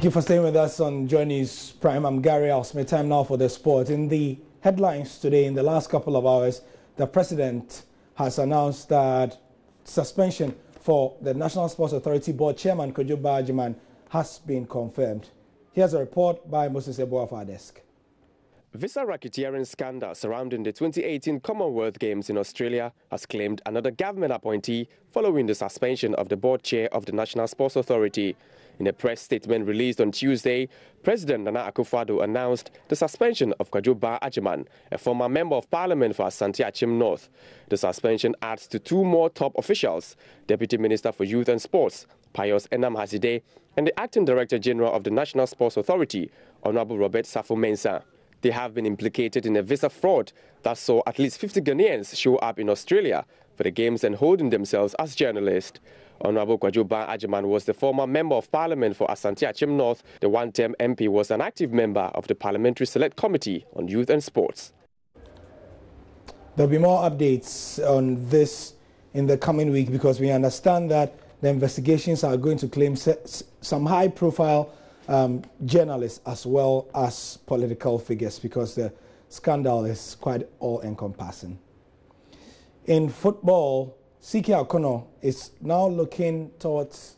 Thank you for staying with us on Joy News Prime. I'm Gary Alsmith. Time now for the sport. In the headlines today, in the last couple of hours, the president has announced that suspension for the National Sports Authority Board Chairman Kojo Agyeman has been confirmed. Here's a report by Moses Ebo of our desk. Visa racketeering scandal surrounding the 2018 Commonwealth Games in Australia has claimed another government appointee following the suspension of the board chair of the National Sports Authority. In a press statement released on Tuesday, President Nana Akufo-Addo announced the suspension of Kojo Agyeman, a former member of parliament for Asante Akyem North. The suspension adds to two more top officials, Deputy Minister for Youth and Sports, Pius Enam Haside, and the Acting Director General of the National Sports Authority, Honorable Robert Safo-Mensah. They have been implicated in a visa fraud that saw at least 50 Ghanaians show up in Australia for the games and holding themselves as journalists. Honorable Kojo Agyeman was the former member of parliament for Asante Akyem North. The one-term MP was an active member of the Parliamentary Select Committee on Youth and Sports. There'll be more updates on this in the coming week because we understand that the investigations are going to claim some high-profile journalists as well as political figures because the scandal is quite all-encompassing. In football, CK Okono is now looking towards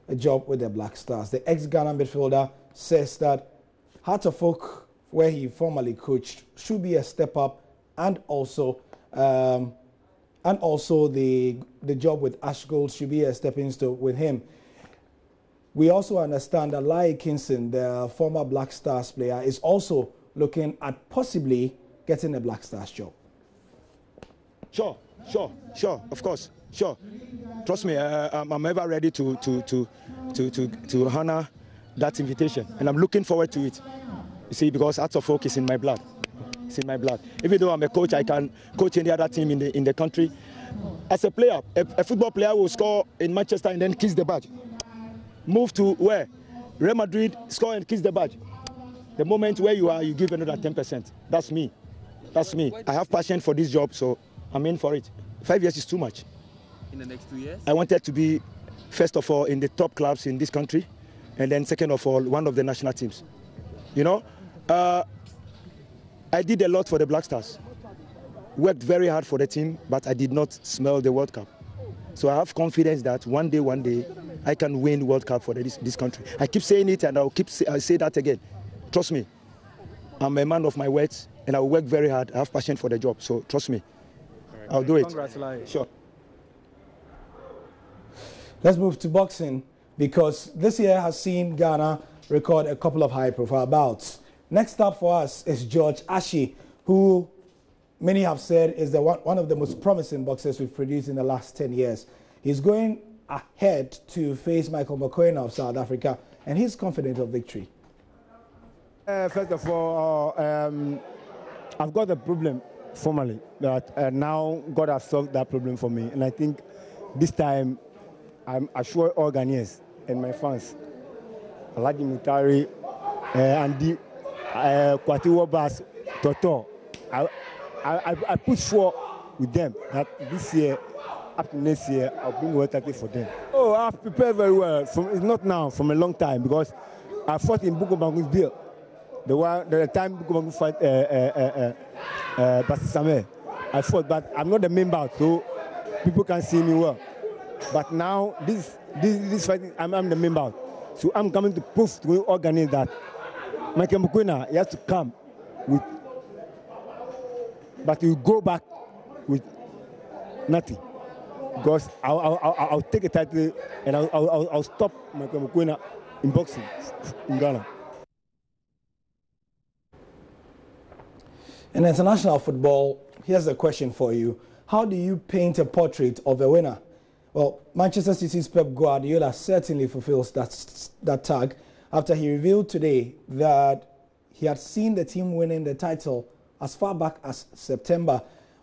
a job with the Black Stars. The ex-Ghana midfielder says that Hearts of Oak, where he formerly coached, should be a step up, and also the job with Ash Gold should be a stepping stone with him. We also understand that Lai Kinson, the former Black Stars player, is also looking at possibly getting a Black Stars job. Sure, of course, sure. Trust me, I'm ever ready to honor that invitation, and I'm looking forward to it. You see, because Hearts of Oak is in my blood. It's in my blood. Even though I'm a coach, I can coach any other team in the country. As a player, a football player will score in Manchester and then kiss the badge. Move to where? Real Madrid, score and kiss the badge. The moment where you are, you give another 10%. That's me. That's me. I have passion for this job, so I'm in for it. 5 years is too much. In the next 2 years? I wanted to be, first of all, in the top clubs in this country, and then second of all, one of the national teams. You know, I did a lot for the Black Stars. Worked very hard for the team, but I did not smell the World Cup. So I have confidence that one day, I can win World Cup for this country. I keep saying it, and I'll say that again. Trust me, I'm a man of my words, and I will work very hard. I have passion for the job, so trust me. Right. I'll do it. Congratulations. Sure. Let's move to boxing because this year has seen Ghana record a couple of high-profile bouts. Next up for us is George Ashi, who many have said is one of the most promising boxers we've produced in the last 10 years. He's going ahead to face Michael Mokoena of South Africa, and he's confident of victory. First of all, I've got a problem formally, but now God has solved that problem for me. And I think this time I'm assure all Ghanaians and my fans, Alhaji Mutari, Andy, Kwati Wabas, Toto, I put sure with them that this year, up to next year, I'll bring World Title for them. Oh, I've prepared very well. It's not now, from a long time, because I fought in Buko Bangu's deal. The time Buko Bangu fight Basi Sameh, I fought, but I'm not the main bout, so people can see me well. But now, this fighting, I'm the main bout. So I'm coming to prove to all Ghanaians that Michael Mokoena, he has to come with, but he will go back with nothing. Because I'll take a title and I'll stop Michael Mokoena in boxing in Ghana. In international football, here's a question for you. How do you paint a portrait of a winner? Well, Manchester City's Pep Guardiola certainly fulfills that tag after he revealed today that he had seen the team winning the title as far back as September.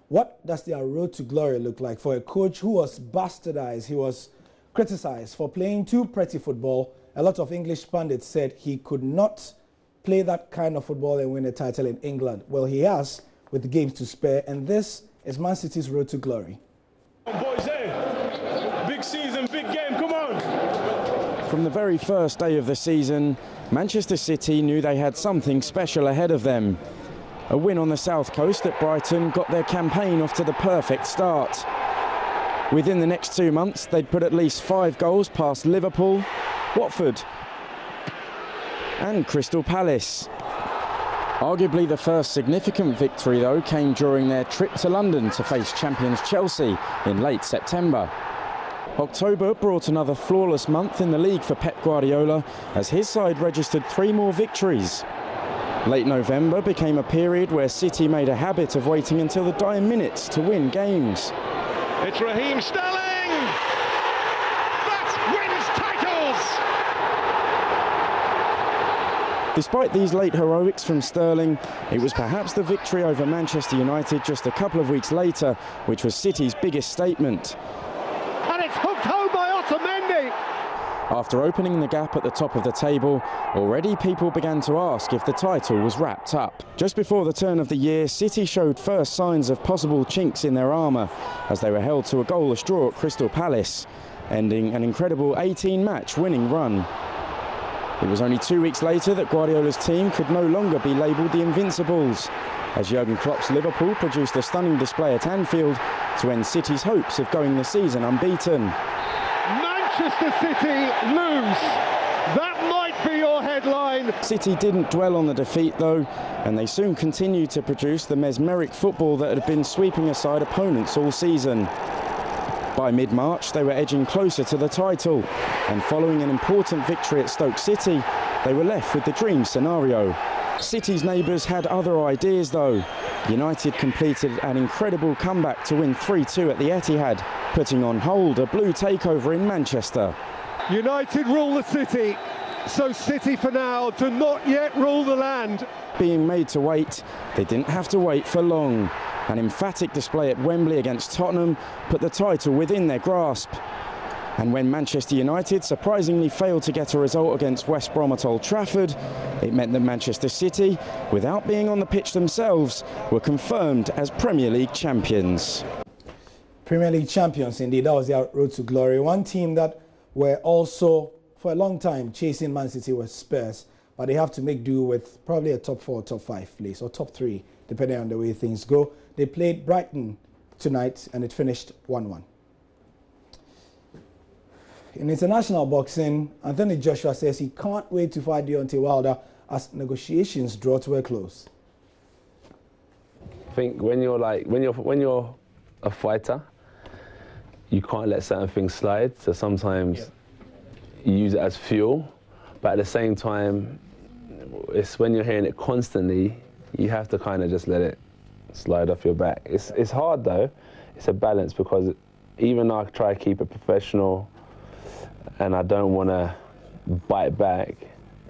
What does their road to glory look like for a coach who was bastardized? He was criticized for playing too pretty football. A lot of English pundits said he could not play that kind of football and win a title in England. Well, he has, with games to spare, and this is Man City's road to glory. Boys, hey, big season, big game, come on. From the very first day of the season, Manchester City knew they had something special ahead of them. A win on the south coast at Brighton got their campaign off to the perfect start. Within the next 2 months, they'd put at least 5 goals past Liverpool, Watford and Crystal Palace. Arguably the first significant victory, though, came during their trip to London to face champions Chelsea in late September. October brought another flawless month in the league for Pep Guardiola as his side registered 3 more victories. Late November became a period where City made a habit of waiting until the dying minutes to win games. It's Raheem Sterling! That wins titles! Despite these late heroics from Sterling, it was perhaps the victory over Manchester United just a couple of weeks later which was City's biggest statement. And it's hooked home by Otamendi! After opening the gap at the top of the table, already people began to ask if the title was wrapped up. Just before the turn of the year, City showed first signs of possible chinks in their armour as they were held to a goalless draw at Crystal Palace, ending an incredible 18-match winning run. It was only 2 weeks later that Guardiola's team could no longer be labelled the Invincibles, as Jurgen Klopp's Liverpool produced a stunning display at Anfield to end City's hopes of going the season unbeaten. Manchester City lose. That might be your headline. City didn't dwell on the defeat, though, and they soon continued to produce the mesmeric football that had been sweeping aside opponents all season. By mid-March, they were edging closer to the title, and following an important victory at Stoke City, they were left with the dream scenario. City's neighbours had other ideas, though. United completed an incredible comeback to win 3-2 at the Etihad, putting on hold a blue takeover in Manchester. United rule the city, so City for now do not yet rule the land. Being made to wait, they didn't have to wait for long. An emphatic display at Wembley against Tottenham put the title within their grasp. And when Manchester United surprisingly failed to get a result against West Brom at Old Trafford, it meant that Manchester City, without being on the pitch themselves, were confirmed as Premier League champions. Premier League champions, indeed. That was their road to glory. One team that were also, for a long time, chasing Man City was Spurs, but they have to make do with probably a top 4, top 5 place, or top 3, depending on the way things go. They played Brighton tonight, and it finished 1-1. In international boxing, Anthony Joshua says he can't wait to fight Deontay Wilder as negotiations draw to a close. I think when you're a fighter, you can't let certain things slide. So sometimes you use it as fuel, but at the same time, it's when you're hearing it constantly, you have to kind of just let it slide off your back. It's hard though. It's a balance because even though I try to keep it professional and I don't want to bite back,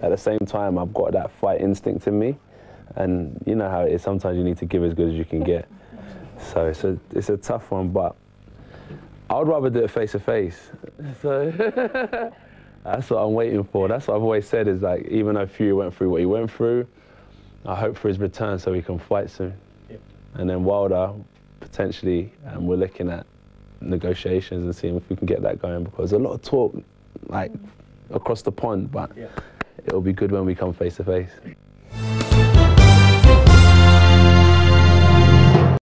at the same time I've got that fight instinct in me, and you know how it is, sometimes you need to give as good as you can get. So it's a tough one, but I would rather do it face to face. So that's what I'm waiting for. That's what I've always said, is like, even though Fury went through what he went through, I hope for his return so he can fight soon. Yep. And then Wilder, potentially, we're looking at negotiations and seeing if we can get that going, because there's a lot of talk like across the pond, but it'll be good when we come face to face.